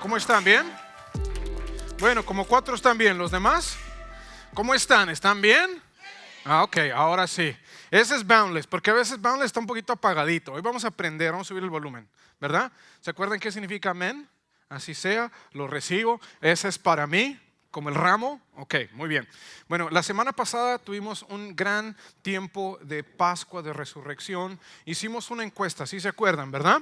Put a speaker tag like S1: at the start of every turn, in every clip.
S1: ¿Cómo están? ¿Bien? Bueno, como 4 están bien. ¿Los demás? ¿Cómo están? ¿Están bien? Ok, ahora sí. Ese es Boundless, porque a veces Boundless está un poquito apagadito. Hoy vamos a aprender, vamos a subir el volumen, ¿verdad? ¿Se acuerdan qué significa amén? Así sea, lo recibo. Ese es para mí, como el ramo. Ok, muy bien. Bueno, la semana pasada tuvimos un gran tiempo de Pascua, de resurrección. Hicimos una encuesta, ¿sí se acuerdan, verdad?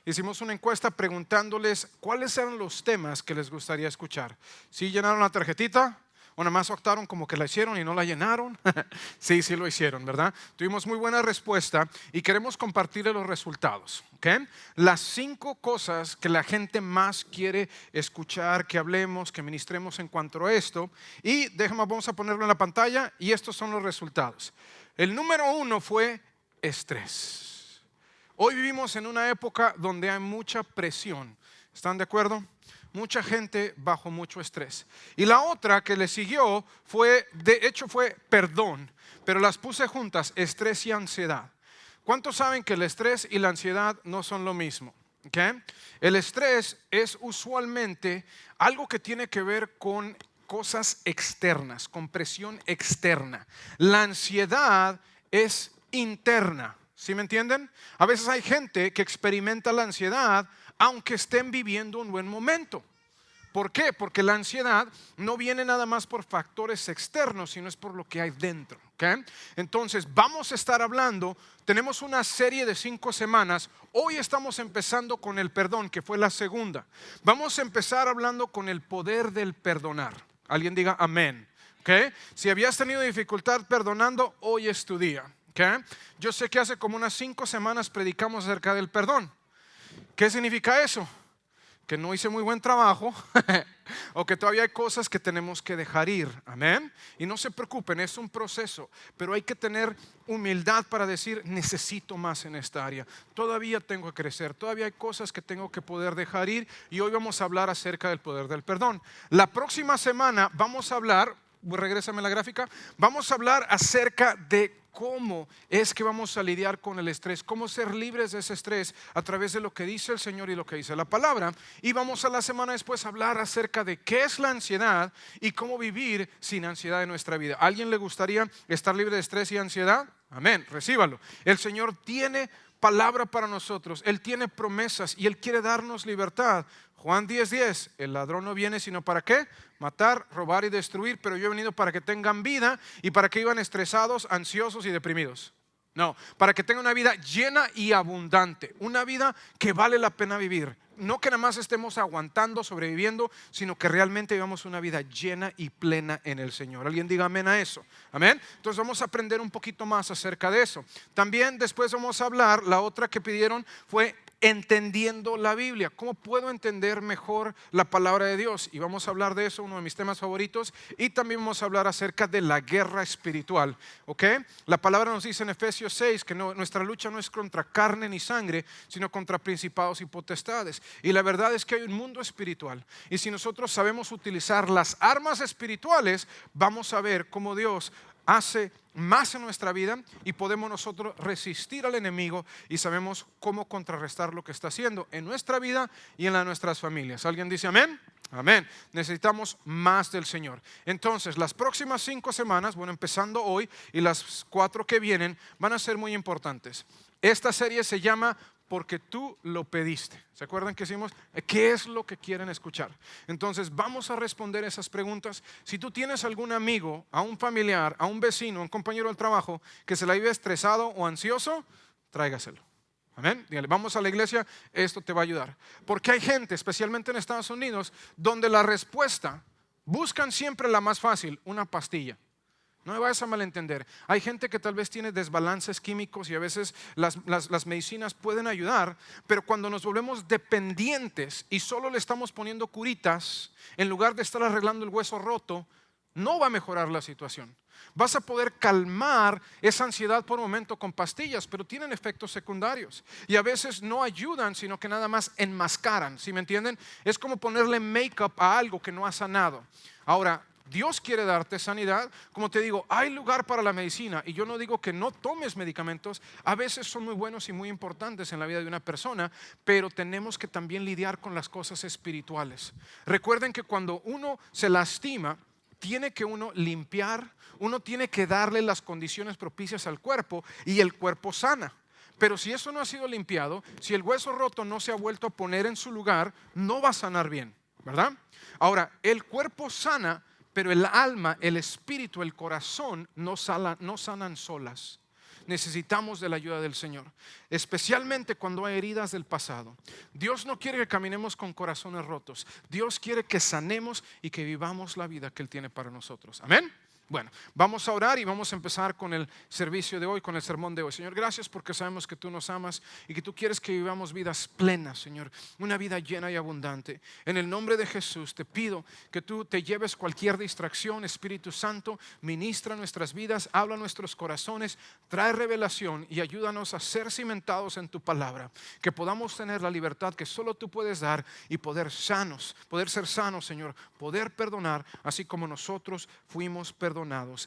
S1: Hicimos una encuesta preguntándoles cuáles eran los temas que les gustaría escuchar. ¿Sí llenaron la tarjetita? ¿O nada más optaron como que la hicieron y no la llenaron? Sí, sí lo hicieron, ¿verdad? Tuvimos muy buena respuesta y queremos compartirles los resultados. ¿Okay? Las 5 cosas que la gente más quiere escuchar, que hablemos, que ministremos en cuanto a esto. Y vamos a ponerlo en la pantalla y estos son los resultados. El número 1 fue estrés. Hoy vivimos en una época donde hay mucha presión. ¿Están de acuerdo? Mucha gente bajo mucho estrés. Y la otra que le siguió fue perdón, pero las puse juntas, estrés y ansiedad. ¿Cuántos saben que el estrés y la ansiedad no son lo mismo? ¿Okay? El estrés es usualmente algo que tiene que ver con cosas externas, con presión externa. La ansiedad es interna. ¿Sí me entienden? A veces hay gente que experimenta la ansiedad aunque estén viviendo un buen momento. ¿Por qué? Porque la ansiedad no viene nada más por factores externos, sino es por lo que hay dentro. ¿Okay? Entonces vamos a estar hablando, tenemos una serie de 5 semanas, hoy estamos empezando con el perdón, que fue la segunda. Vamos a empezar hablando con el poder del perdonar. Alguien diga amén. ¿Okay? Si habías tenido dificultad perdonando, hoy es tu día. ¿Okay? Yo sé que hace como unas 5 semanas predicamos acerca del perdón. ¿Qué significa eso? Que no hice muy buen trabajo o que todavía hay cosas que tenemos que dejar ir. Amén. Y no se preocupen, es un proceso, pero hay que tener humildad para decir, necesito más en esta área. Todavía tengo que crecer, todavía hay cosas que tengo que poder dejar ir y hoy vamos a hablar acerca del poder del perdón. La próxima semana vamos a hablar, regrésame la gráfica, vamos a hablar acerca de cómo es que vamos a lidiar con el estrés, cómo ser libres de ese estrés a través de lo que dice el Señor y lo que dice la palabra. Y vamos a la semana después a hablar acerca de qué es la ansiedad y cómo vivir sin ansiedad en nuestra vida. ¿A alguien le gustaría estar libre de estrés y ansiedad? Amén, recíbalo. El Señor tiene palabra para nosotros, Él tiene promesas y Él quiere darnos libertad. Juan 10:10, el ladrón no viene sino para ¿qué? Matar, robar y destruir, pero yo he venido para que tengan vida y para que vivan estresados, ansiosos y deprimidos. No, para que tengan una vida llena y abundante, una vida que vale la pena vivir. No que nada más estemos aguantando, sobreviviendo, sino que realmente vivamos una vida llena y plena en el Señor. Alguien diga amén a eso. Amén. Entonces vamos a aprender un poquito más acerca de eso. También después vamos a hablar, la otra que pidieron fue entendiendo la Biblia. ¿Cómo puedo entender mejor la palabra de Dios? Y vamos a hablar de eso, uno de mis temas favoritos. Y también vamos a hablar acerca de la guerra espiritual. ¿Ok? La palabra nos dice en Efesios 6 que nuestra lucha no es contra carne ni sangre, sino contra principados y potestades. Y la verdad es que hay un mundo espiritual. Y si nosotros sabemos utilizar las armas espirituales, vamos a ver cómo Dios hace más en nuestra vida y podemos nosotros resistir al enemigo y sabemos cómo contrarrestar lo que está haciendo en nuestra vida y en nuestras familias. ¿Alguien dice amén? Amén. Necesitamos más del Señor. Entonces, las próximas 5 semanas, bueno, empezando hoy y las 4 que vienen, van a ser muy importantes. Esta serie se llama Porque tú lo pediste. ¿Se acuerdan que decimos qué es lo que quieren escuchar? Entonces vamos a responder esas preguntas. Si tú tienes algún amigo, a un familiar, a un vecino, a un compañero del trabajo que se la vive estresado o ansioso, tráigaselo. Amén. Dígale, vamos a la iglesia, esto te va a ayudar. Porque hay gente, especialmente en Estados Unidos, donde la respuesta, buscan siempre la más fácil, una pastilla. No me vayas a malentender. Hay gente que tal vez tiene desbalances químicos y a veces las medicinas pueden ayudar, pero cuando nos volvemos dependientes y solo le estamos poniendo curitas en lugar de estar arreglando el hueso roto, no va a mejorar la situación. Vas a poder calmar esa ansiedad por un momento con pastillas, pero tienen efectos secundarios y a veces no ayudan, sino que nada más enmascaran. ¿Sí me entienden? Es como ponerle make-up a algo que no ha sanado. Ahora, Dios quiere darte sanidad. Como te digo, hay lugar para la medicina y yo no digo que no tomes medicamentos. A veces son muy buenos y muy importantes en la vida de una persona, pero tenemos que también lidiar con las cosas espirituales. Recuerden que cuando uno se lastima, tiene que uno limpiar, uno tiene que darle las condiciones propicias al cuerpo y el cuerpo sana. Pero si eso no ha sido limpiado, si el hueso roto no se ha vuelto a poner en su lugar, no va a sanar bien, ¿verdad? Ahora, el cuerpo sana, pero el alma, el espíritu, el corazón no sanan solas. Necesitamos de la ayuda del Señor, especialmente cuando hay heridas del pasado. Dios no quiere que caminemos con corazones rotos. Dios quiere que sanemos y que vivamos la vida que Él tiene para nosotros. Amén. Bueno, vamos a orar y vamos a empezar con el servicio de hoy, con el sermón de hoy. Señor, gracias porque sabemos que tú nos amas y que tú quieres que vivamos vidas plenas, Señor, una vida llena y abundante. En el nombre de Jesús te pido que tú te lleves cualquier distracción. Espíritu Santo, ministra nuestras vidas, habla nuestros corazones, trae revelación y ayúdanos a ser cimentados en tu palabra, que podamos tener la libertad que solo tú puedes dar y poder ser sanos, Señor, poder perdonar así como nosotros fuimos perdonados.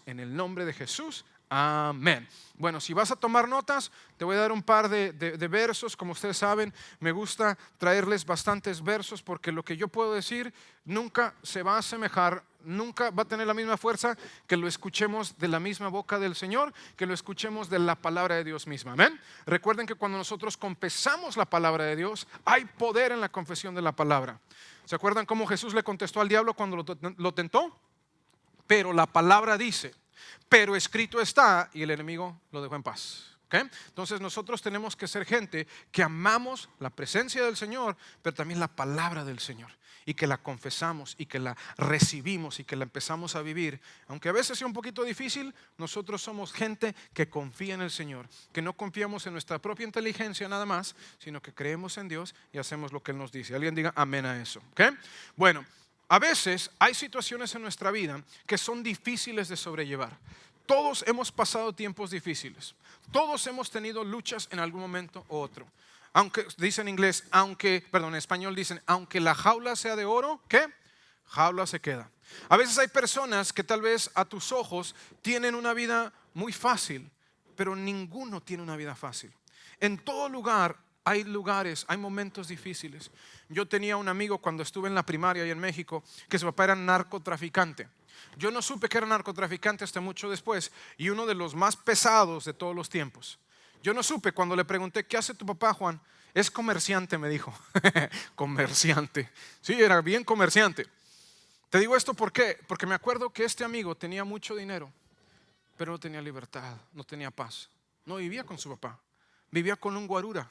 S1: En el nombre de Jesús, amén. Bueno, si vas a tomar notas, te voy a dar un par de versos. Como ustedes saben, me gusta traerles bastantes versos porque lo que yo puedo decir nunca se va a asemejar, nunca va a tener la misma fuerza que lo escuchemos de la misma boca del Señor, que lo escuchemos de la palabra de Dios misma. Amén. Recuerden que cuando nosotros confesamos la palabra de Dios, hay poder en la confesión de la palabra. ¿Se acuerdan cómo Jesús le contestó al diablo cuando lo tentó? Pero la palabra dice, pero escrito está, y el enemigo lo dejó en paz. ¿Okay? Entonces nosotros tenemos que ser gente que amamos la presencia del Señor, pero también la palabra del Señor, y que la confesamos y que la recibimos y que la empezamos a vivir. Aunque a veces sea un poquito difícil, nosotros somos gente que confía en el Señor, que no confiamos en nuestra propia inteligencia nada más, sino que creemos en Dios y hacemos lo que Él nos dice. Alguien diga amén a eso. ¿Okay? Bueno, a veces hay situaciones en nuestra vida que son difíciles de sobrellevar. Todos hemos pasado tiempos difíciles. Todos hemos tenido luchas en algún momento u otro. Aunque dice en inglés, en español dicen, aunque la jaula sea de oro, ¿qué? Jaula se queda. A veces hay personas que tal vez a tus ojos tienen una vida muy fácil, pero ninguno tiene una vida fácil. En todo lugar hay lugares, hay momentos difíciles. Yo tenía un amigo cuando estuve en la primaria ahí en México, que su papá era narcotraficante. Yo no supe que era narcotraficante hasta mucho después, y uno de los más pesados de todos los tiempos. Yo no supe cuando le pregunté, ¿qué hace tu papá, Juan? Es comerciante, me dijo. Comerciante. Sí, era bien comerciante. Te digo esto ¿por qué? Porque me acuerdo que este amigo tenía mucho dinero, pero no tenía libertad, no tenía paz. No vivía con su papá, vivía con un guarura.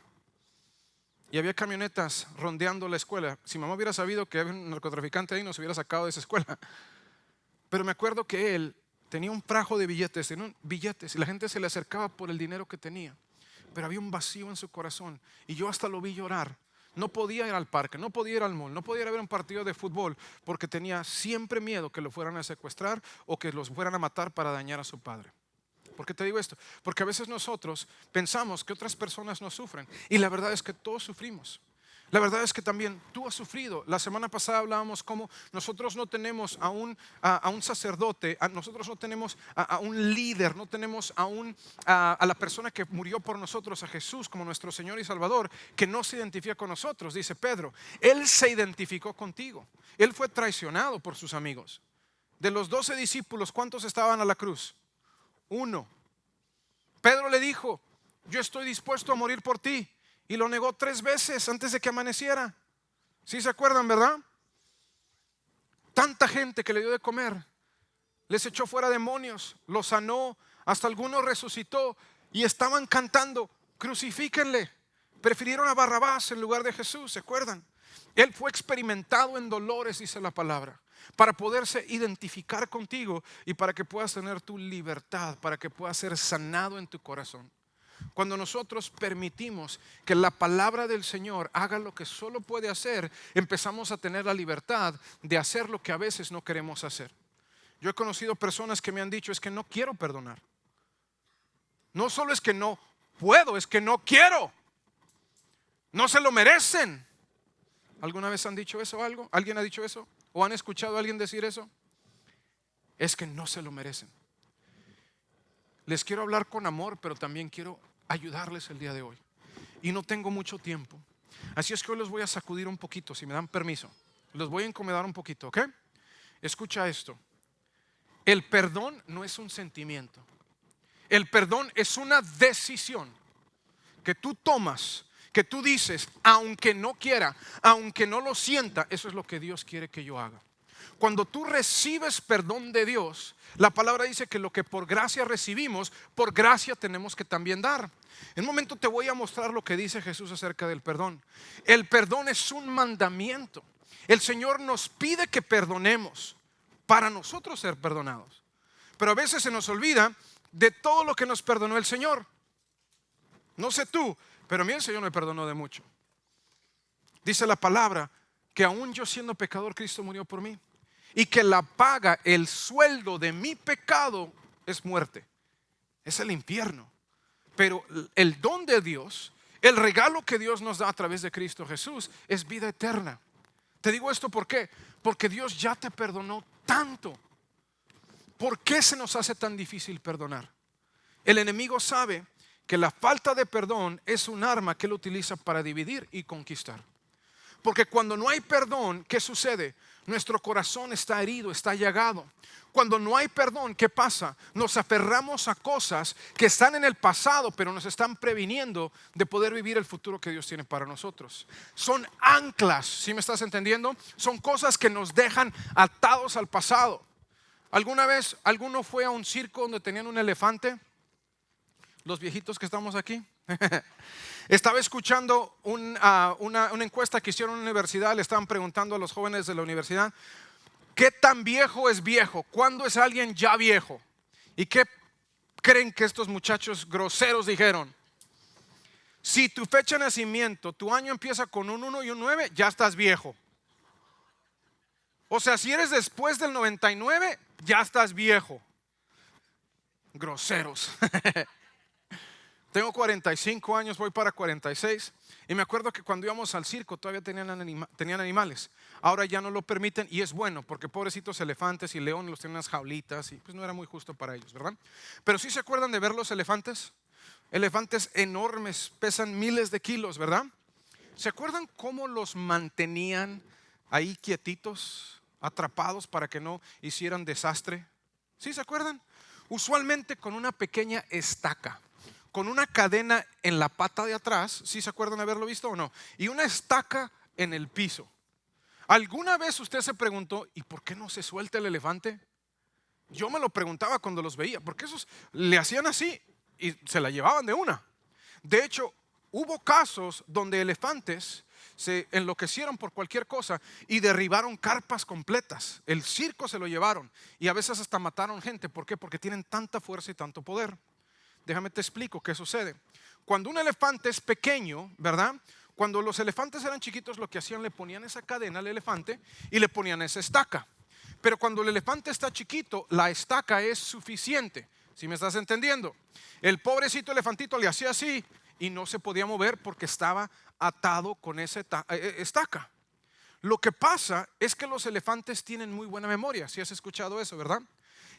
S1: Y había camionetas rondeando la escuela. Si mamá hubiera sabido que había un narcotraficante ahí, nos hubiera sacado de esa escuela. Pero me acuerdo que él tenía un prajo de billetes, y la gente se le acercaba por el dinero que tenía. Pero había un vacío en su corazón y yo hasta lo vi llorar. No podía ir al parque, no podía ir al mall, no podía ir a ver un partido de fútbol porque tenía siempre miedo que lo fueran a secuestrar o que los fueran a matar para dañar a su padre. ¿Por qué te digo esto? Porque a veces nosotros pensamos que otras personas no sufren y la verdad es que todos sufrimos. La verdad es que también tú has sufrido. La semana pasada hablábamos cómo nosotros no tenemos a un sacerdote, nosotros no tenemos a un líder, no tenemos a la persona que murió por nosotros, a Jesús como nuestro Señor y Salvador, que no se identifica con nosotros, dice Pedro. Él se identificó contigo. Él fue traicionado por sus amigos. De los 12 discípulos, ¿cuántos estaban a la cruz? 1. Pedro le dijo, yo estoy dispuesto a morir por ti. Y lo negó 3 veces antes de que amaneciera. ¿Sí se acuerdan, verdad? Tanta gente que le dio de comer, les echó fuera demonios, los sanó, hasta algunos resucitó y estaban cantando, crucifíquenle. Prefirieron a Barrabás en lugar de Jesús, ¿se acuerdan? Él fue experimentado en dolores, dice la palabra, para poderse identificar contigo y para que puedas tener tu libertad, para que puedas ser sanado en tu corazón. Cuando nosotros permitimos que la palabra del Señor haga lo que solo puede hacer, empezamos a tener la libertad de hacer lo que a veces no queremos hacer. Yo he conocido personas que me han dicho, es que no quiero perdonar. No solo es que no puedo, es que no quiero. No se lo merecen. ¿Alguna vez han dicho eso o algo? ¿Alguien ha dicho eso? ¿O han escuchado a alguien decir eso? es que no se lo merecen. Les quiero hablar con amor, pero también quiero ayudarles el día de hoy. Y no tengo mucho tiempo. Así es que hoy los voy a sacudir un poquito, si me dan permiso. Los voy a incomodar un poquito, ¿ok? Escucha esto. El perdón no es un sentimiento. El perdón es una decisión que tú tomas, que tú dices, aunque no quiera, aunque no lo sienta, eso es lo que Dios quiere que yo haga. Cuando tú recibes perdón de Dios, la palabra dice que lo que por gracia recibimos, por gracia tenemos que también dar. En un momento te voy a mostrar lo que dice Jesús acerca del perdón. El perdón es un mandamiento. El Señor nos pide que perdonemos para nosotros ser perdonados. Pero a veces se nos olvida de todo lo que nos perdonó el Señor. No sé tú, pero a mí el Señor me perdonó de mucho. Dice la palabra que aún yo siendo pecador, Cristo murió por mí. Y que la paga, el sueldo de mi pecado es muerte. Es el infierno. Pero el don de Dios, el regalo que Dios nos da a través de Cristo Jesús es vida eterna. Te digo esto ¿por qué? Porque Dios ya te perdonó tanto. ¿Por qué se nos hace tan difícil perdonar? El enemigo sabe que la falta de perdón es un arma que él utiliza para dividir y conquistar. Porque cuando no hay perdón, ¿qué sucede? Nuestro corazón está herido, está llagado. Cuando no hay perdón, ¿qué pasa? Nos aferramos a cosas que están en el pasado, pero nos están previniendo de poder vivir el futuro que Dios tiene para nosotros. Son anclas, ¿sí me estás entendiendo? Son cosas que nos dejan atados al pasado. ¿Alguna vez alguno fue a un circo donde tenían un elefante? Los viejitos que estamos aquí. Estaba escuchando una encuesta que hicieron en la universidad. Le estaban preguntando a los jóvenes de la universidad: ¿qué tan viejo es viejo? ¿Cuándo es alguien ya viejo? ¿Y qué creen que estos muchachos groseros dijeron? Si tu fecha de nacimiento, tu año empieza con un 1 y un 9, ya estás viejo. O sea, si eres después del 99, ya estás viejo. Groseros. Tengo 45 años, voy para 46. Y me acuerdo que cuando íbamos al circo todavía tenían animales. Ahora ya no lo permiten y es bueno, porque pobrecitos elefantes y leones los tienen en las jaulitas y pues no era muy justo para ellos, ¿verdad? Pero sí se acuerdan de ver los elefantes. Elefantes enormes, pesan miles de kilos, ¿verdad? ¿Se acuerdan cómo los mantenían ahí quietitos, atrapados para que no hicieran desastre? ¿Sí se acuerdan? Usualmente con una pequeña estaca, con una cadena en la pata de atrás. ¿Sí se acuerdan haberlo visto o no? Y una estaca en el piso. ¿Alguna vez usted se preguntó, ¿y por qué no se suelta el elefante? Yo me lo preguntaba cuando los veía, porque esos le hacían así y se la llevaban de una. De hecho, hubo casos donde elefantes se enloquecieron por cualquier cosa y derribaron carpas completas. El circo se lo llevaron y a veces hasta mataron gente. ¿Por qué? Porque tienen tanta fuerza y tanto poder. Déjame te explico qué sucede. Cuando un elefante es pequeño, ¿verdad? Cuando los elefantes eran chiquitos, lo que hacían, le ponían esa cadena al elefante y le ponían esa estaca. Pero cuando el elefante está chiquito, la estaca es suficiente. ¿Sí me estás entendiendo? El pobrecito elefantito le hacía así y no se podía mover porque estaba atado con esa estaca. Lo que pasa es que los elefantes tienen muy buena memoria. Si has escuchado eso, ¿verdad?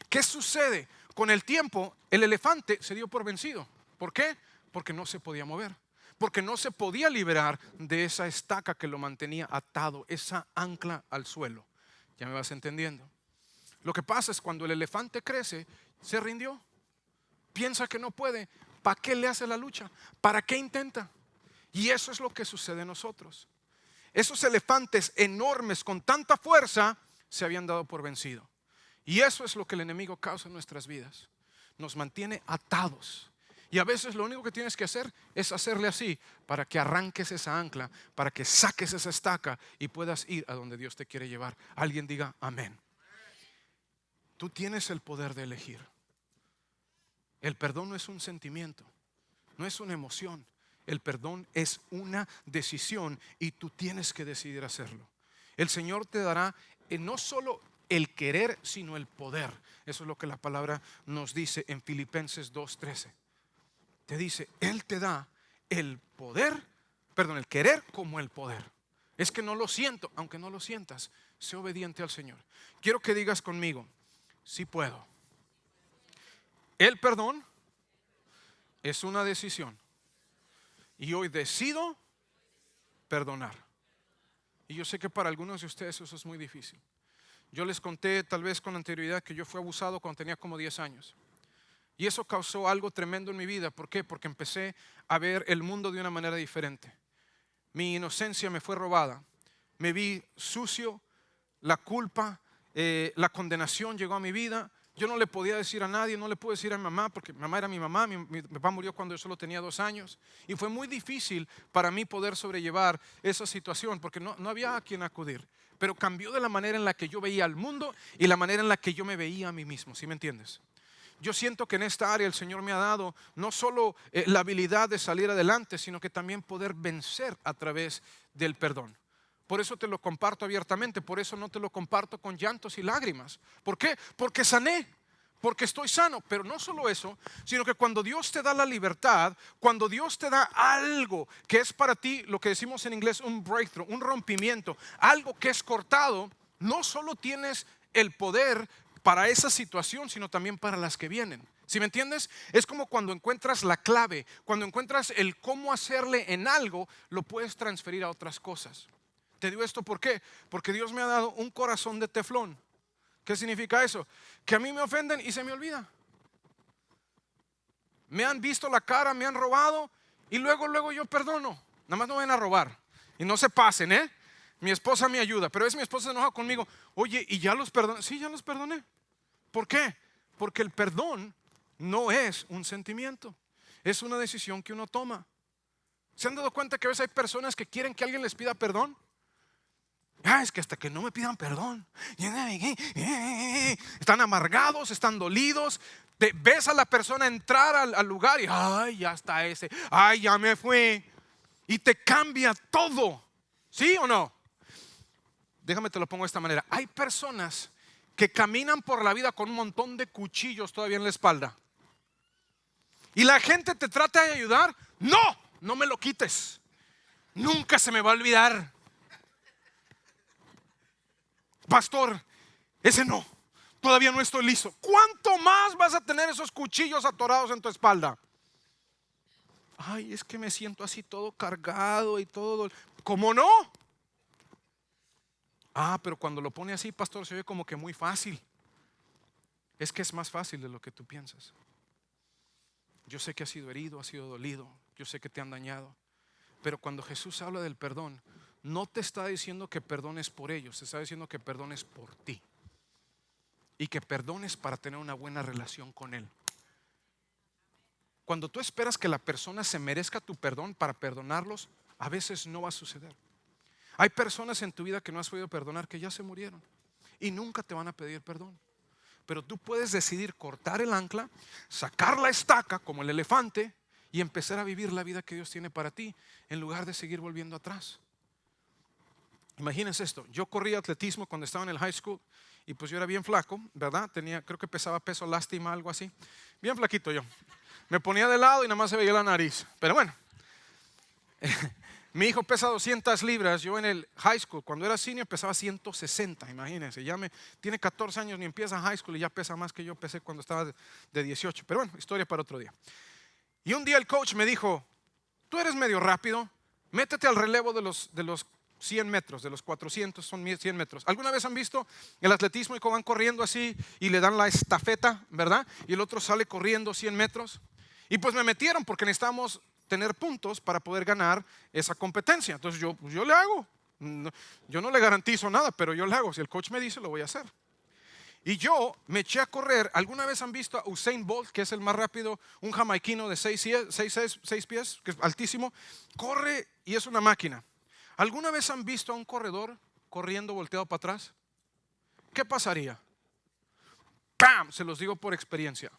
S1: ¿Qué sucede? Con el tiempo, el elefante se dio por vencido. ¿Por qué? Porque no se podía mover. Porque no se podía liberar de esa estaca que lo mantenía atado, esa ancla al suelo. ¿Ya me vas entendiendo? Lo que pasa es cuando el elefante crece, se rindió. Piensa que no puede. ¿Para qué le hace la lucha? ¿Para qué intenta? Y eso es lo que sucede en nosotros. Esos elefantes enormes con tanta fuerza se habían dado por vencido. Y eso es lo que el enemigo causa en nuestras vidas. Nos mantiene atados. Y a veces lo único que tienes que hacer es hacerle así para que arranques esa ancla, para que saques esa estaca y puedas ir a donde Dios te quiere llevar. Alguien diga amén. Tú tienes el poder de elegir. El perdón no es un sentimiento, no es una emoción. El perdón es una decisión y tú tienes que decidir hacerlo. El Señor te dará no solo el querer, sino el poder. Eso es lo que la palabra nos dice en Filipenses 2:13. Te dice, Él te da el poder, el querer como el poder. Es que no lo siento, aunque no lo sientas, sé obediente al Señor. Quiero que digas conmigo, sí puedo. El perdón es una decisión. Y hoy decido perdonar. Y yo sé que para algunos de ustedes eso es muy difícil. Yo les conté tal vez con anterioridad que yo fui abusado cuando tenía como 10 años. Y eso causó algo tremendo en mi vida. ¿Por qué? Porque empecé a ver el mundo de una manera diferente. Mi inocencia me fue robada. Me vi sucio, la culpa, la condenación llegó a mi vida. Yo no le podía decir a nadie, no le pude decir a mi mamá, porque mi mamá era mi mamá, mi papá murió cuando yo solo tenía 2 años. Y fue muy difícil para mí poder sobrellevar esa situación, porque no había a quien acudir. Pero cambió de la manera en la que yo veía al mundo y la manera en la que yo me veía a mí mismo, ¿sí me entiendes? Yo siento que en esta área el Señor me ha dado no solo la habilidad de salir adelante, sino que también poder vencer a través del perdón. Por eso te lo comparto abiertamente, por eso no te lo comparto con llantos y lágrimas. ¿Por qué? Porque sané, porque estoy sano. Pero no solo eso, sino que cuando Dios te da la libertad, cuando Dios te da algo que es para ti, lo que decimos en inglés un breakthrough, un rompimiento, algo que es cortado, no solo tienes el poder para esa situación, sino también para las que vienen. ¿Sí me entiendes? Es como cuando encuentras la clave, cuando encuentras el cómo hacerle en algo, lo puedes transferir a otras cosas. Te digo esto ¿por qué? Porque Dios me ha dado un corazón de teflón. ¿Qué significa eso? Que a mí me ofenden y se me olvida. Me han visto la cara, me han robado y luego yo perdono. Nada más no vayan a robar y no se pasen, ¿eh? Mi esposa me ayuda, pero mi esposa se enoja conmigo. Oye, ¿y ya los perdoné? Sí, ya los perdoné. ¿Por qué? Porque el perdón no es un sentimiento, es una decisión que uno toma. ¿Se han dado cuenta que a veces hay personas que quieren que alguien les pida perdón? Es que hasta que no me pidan perdón, están amargados, están dolidos. Ves a la persona entrar al lugar y ay, ya está ese, ay, ya me fue. Y te cambia todo. ¿Sí o no? Déjame te lo pongo de esta manera. Hay personas que caminan por la vida con un montón de cuchillos todavía en la espalda. Y la gente te trata de ayudar. No me lo quites. Nunca se me va a olvidar. Pastor, ese no. Todavía no estoy listo. ¿Cuánto más vas a tener esos cuchillos atorados en tu espalda? Ay, es que me siento así todo cargado y todo. ¿Cómo no? Pero cuando lo pone así, pastor, se ve como que muy fácil. Es que es más fácil de lo que tú piensas. Yo sé que has sido herido, has sido dolido. Yo sé que te han dañado. Pero cuando Jesús habla del perdón, no te está diciendo que perdones por ellos, te está diciendo que perdones por ti. Y que perdones para tener una buena relación con Él. Cuando tú esperas que la persona se merezca tu perdón para perdonarlos, a veces no va a suceder. Hay personas en tu vida que no has podido perdonar, que ya se murieron y nunca te van a pedir perdón. Pero tú puedes decidir cortar el ancla, sacar la estaca como el elefante y empezar a vivir la vida que Dios tiene para ti en lugar de seguir volviendo atrás. Imagínense esto, yo corría atletismo cuando estaba en el high school y pues yo era bien flaco, ¿verdad? Creo que pesaba peso lástima, algo así. Bien flaquito yo. Me ponía de lado y nada más se veía la nariz. Pero bueno, mi hijo pesa 200 libras, yo en el high school, cuando era senior pesaba 160, imagínense. Tiene 14 años, ni empieza high school y ya pesa más que yo pesé cuando estaba de 18. Pero bueno, historia para otro día. Y un día el coach me dijo, tú eres medio rápido, métete al relevo de los 100 metros, de los 400 son 100 metros. ¿Alguna vez han visto el atletismo y cómo van corriendo así y le dan la estafeta, verdad? Y el otro sale corriendo 100 metros. Y pues me metieron porque necesitamos tener puntos para poder ganar esa competencia. Entonces yo le hago. Yo no le garantizo nada, pero yo le hago. Si el coach me dice, lo voy a hacer. Y yo me eché a correr. ¿Alguna vez han visto a Usain Bolt, que es el más rápido, un jamaiquino de 6 pies, que es altísimo? Corre y es una máquina. ¿Alguna vez han visto a un corredor corriendo volteado para atrás? ¿Qué pasaría? ¡Pam! Se los digo por experiencia.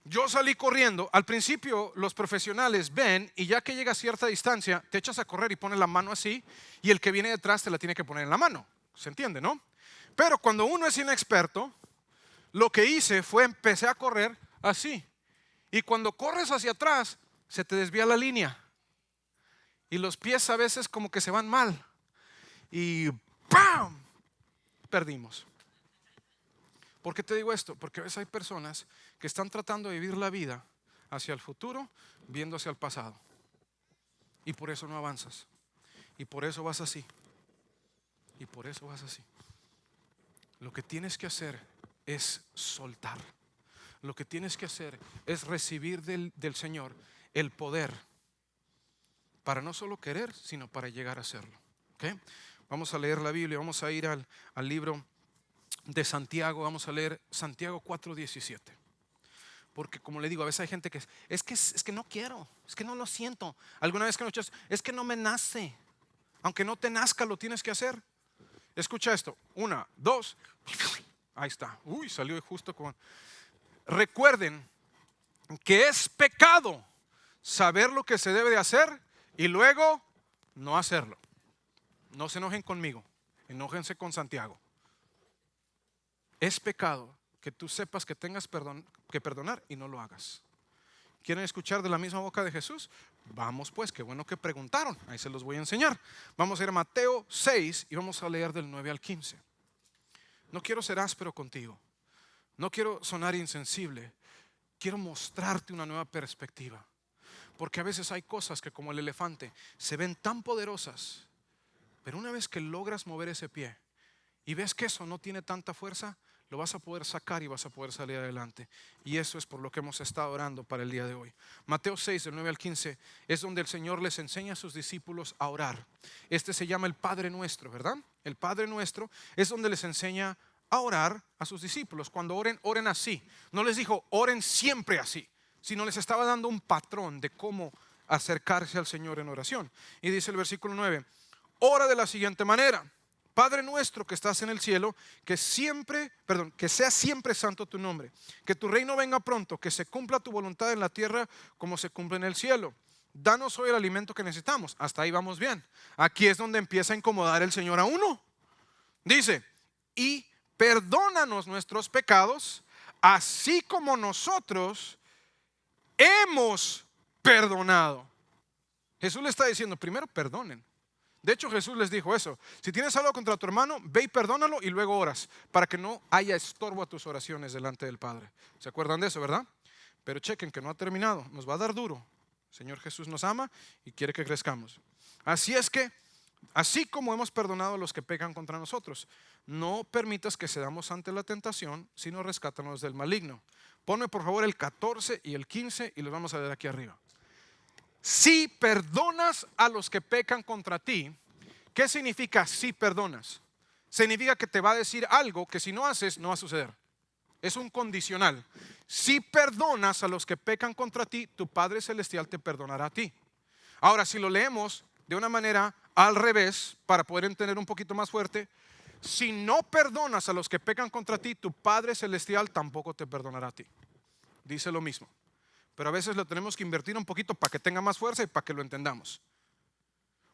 S1: Yo salí corriendo. Al principio los profesionales ven y ya que llega a cierta distancia, te echas a correr y pones la mano así y el que viene detrás te la tiene que poner en la mano. ¿Se entiende, no? Pero cuando uno es inexperto, lo que hice fue empecé a correr así. Y cuando corres hacia atrás, se te desvía la línea. Y los pies a veces como que se van mal. Y ¡pam! Perdimos. ¿Por qué te digo esto? Porque a veces hay personas que están tratando de vivir la vida hacia el futuro, viendo hacia el pasado. Y por eso no avanzas. Y por eso vas así. Y por eso vas así. Lo que tienes que hacer es soltar. Lo que tienes que hacer es recibir del Señor el poder para no solo querer, sino para llegar a hacerlo. ¿Okay? Vamos a leer la Biblia, vamos a ir al libro de Santiago, vamos a leer Santiago 4:17. Porque como le digo, a veces hay gente que es que no quiero, es que no lo siento. Alguna vez que es que no me nace. Aunque no te nazca, lo tienes que hacer. Escucha esto, 1, 2, ahí está. Uy, salió justo con. Recuerden que es pecado saber lo que se debe de hacer y luego no hacerlo. No se enojen conmigo, enójense con Santiago. Es pecado que tú sepas que tengas que perdonar y no lo hagas. ¿Quieren escuchar de la misma boca de Jesús? Vamos pues, qué bueno que preguntaron. Ahí se los voy a enseñar. Vamos a ir a Mateo 6 y vamos a leer del 9 al 15. No quiero ser áspero contigo. No quiero sonar insensible. Quiero mostrarte una nueva perspectiva. Porque a veces hay cosas que, como el elefante, se ven tan poderosas. Pero una vez que logras mover ese pie y ves que eso no tiene tanta fuerza, lo vas a poder sacar y vas a poder salir adelante. Y eso es por lo que hemos estado orando para el día de hoy. Mateo 6, del 9 al 15, es donde el Señor les enseña a sus discípulos a orar. Este se llama el Padre Nuestro, ¿verdad? El Padre Nuestro es donde les enseña a orar a sus discípulos. Cuando oren, oren así. No les dijo, oren siempre así, sino les estaba dando un patrón de cómo acercarse al Señor en oración. Y dice el versículo 9, ora de la siguiente manera: Padre nuestro que estás en el cielo, que sea siempre santo tu nombre, que tu reino venga pronto, que se cumpla tu voluntad en la tierra como se cumple en el cielo. Danos hoy el alimento que necesitamos. Hasta ahí vamos bien. Aquí es donde empieza a incomodar el Señor a uno. Dice, y perdónanos nuestros pecados, así como nosotros hemos perdonado. Jesús le está diciendo, primero perdonen. De hecho, Jesús les dijo eso: si tienes algo contra tu hermano, ve y perdónalo y luego oras, para que no haya estorbo a tus oraciones delante del Padre. ¿Se acuerdan de eso, verdad? Pero chequen que no ha terminado, nos va a dar duro. El Señor Jesús nos ama y quiere que crezcamos. Así es que, así como hemos perdonado a los que pecan contra nosotros, no permitas que cedamos ante la tentación, sino rescátanos del maligno. Ponme por favor el 14 y el 15 y los vamos a leer aquí arriba. Si perdonas a los que pecan contra ti, ¿qué significa si perdonas? Significa que te va a decir algo que si no haces no va a suceder. Es un condicional. Si perdonas a los que pecan contra ti, tu Padre Celestial te perdonará a ti. Ahora, si lo leemos de una manera al revés, para poder entender un poquito más fuerte, si no perdonas a los que pecan contra ti, tu Padre Celestial tampoco te perdonará a ti. Dice lo mismo. Pero a veces lo tenemos que invertir un poquito para que tenga más fuerza y para que lo entendamos.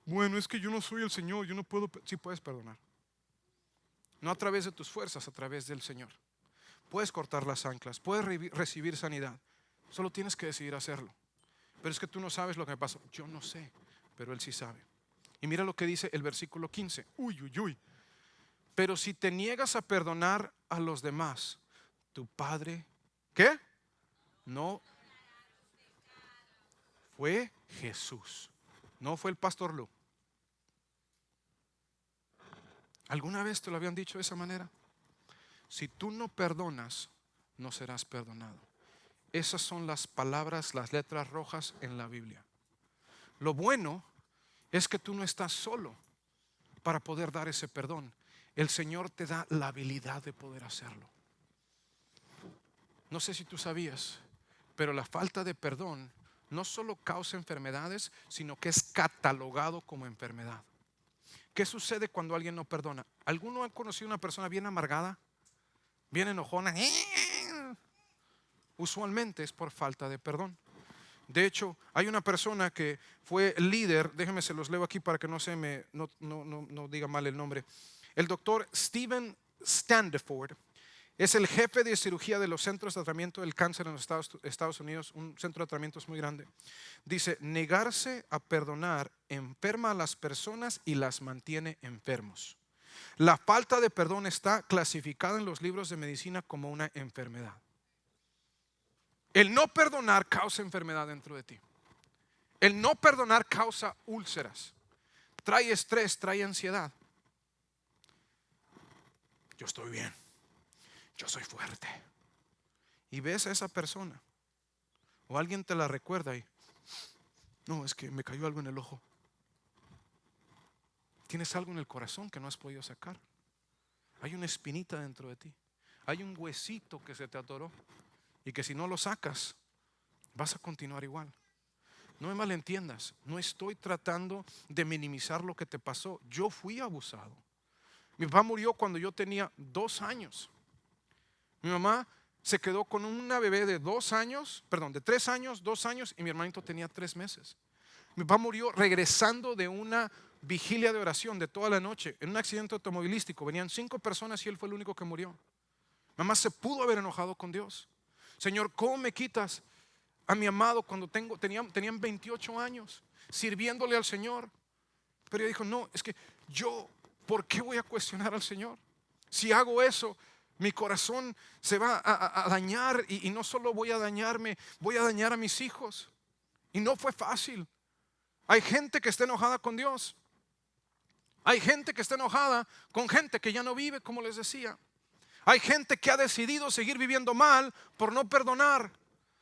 S1: Bueno, es que yo no soy el Señor, yo no puedo. Sí puedes perdonar. No a través de tus fuerzas, a través del Señor. Puedes cortar las anclas, puedes recibir sanidad. Solo tienes que decidir hacerlo. Pero es que tú no sabes lo que me pasó. Yo no sé, pero Él sí sabe. Y mira lo que dice el versículo 15. Uy, uy, uy. Pero si te niegas a perdonar a los demás, tu Padre, ¿qué? No. Fue Jesús, no fue el pastor Lu. ¿Alguna vez te lo habían dicho de esa manera? Si tú no perdonas, no serás perdonado. Esas son las palabras, las letras rojas en la Biblia. Lo bueno es que tú no estás solo para poder dar ese perdón. El Señor te da la habilidad de poder hacerlo. No sé si tú sabías, pero la falta de perdón no solo causa enfermedades, sino que es catalogado como enfermedad. ¿Qué sucede cuando alguien no perdona? ¿Alguno ha conocido una persona bien amargada? Bien enojona. Usualmente es por falta de perdón. De hecho, hay una persona que fue líder, déjenme se los leo aquí para que no diga mal el nombre. El doctor Stephen Standiford es el jefe de cirugía de los centros de tratamiento del cáncer en los Estados Unidos, un centro de tratamientos muy grande. Dice, negarse a perdonar enferma a las personas y las mantiene enfermos. La falta de perdón está clasificada en los libros de medicina como una enfermedad. El no perdonar causa enfermedad dentro de ti. El no perdonar causa úlceras, trae estrés, trae ansiedad. Yo estoy bien, yo soy fuerte. Y ves a esa persona o alguien te la recuerda y no, es que me cayó algo en el ojo. Tienes algo en el corazón que no has podido sacar. Hay una espinita dentro de ti. Hay un huesito que se te atoró y que si no lo sacas vas a continuar igual. No me malentiendas, no estoy tratando de minimizar lo que te pasó. Yo fui abusado. Mi papá murió cuando yo tenía 2 años. Mi mamá se quedó con una bebé de 2 años, perdón, de 3 años, 2 años, y mi hermanito tenía 3 meses. Mi papá murió regresando de una vigilia de oración de toda la noche en un accidente automovilístico. Venían 5 personas y él fue el único que murió. Mi mamá se pudo haber enojado con Dios. Señor, ¿cómo me quitas a mi amado cuando tenían 28 años sirviéndole al Señor? Pero ella dijo, no, es que yo, ¿por qué voy a cuestionar al Señor? Si hago eso, mi corazón se va a dañar y no solo voy a dañarme, voy a dañar a mis hijos. Y no fue fácil. Hay gente que está enojada con Dios. Hay gente que está enojada con gente que ya no vive, como les decía. Hay gente que ha decidido seguir viviendo mal por no perdonar.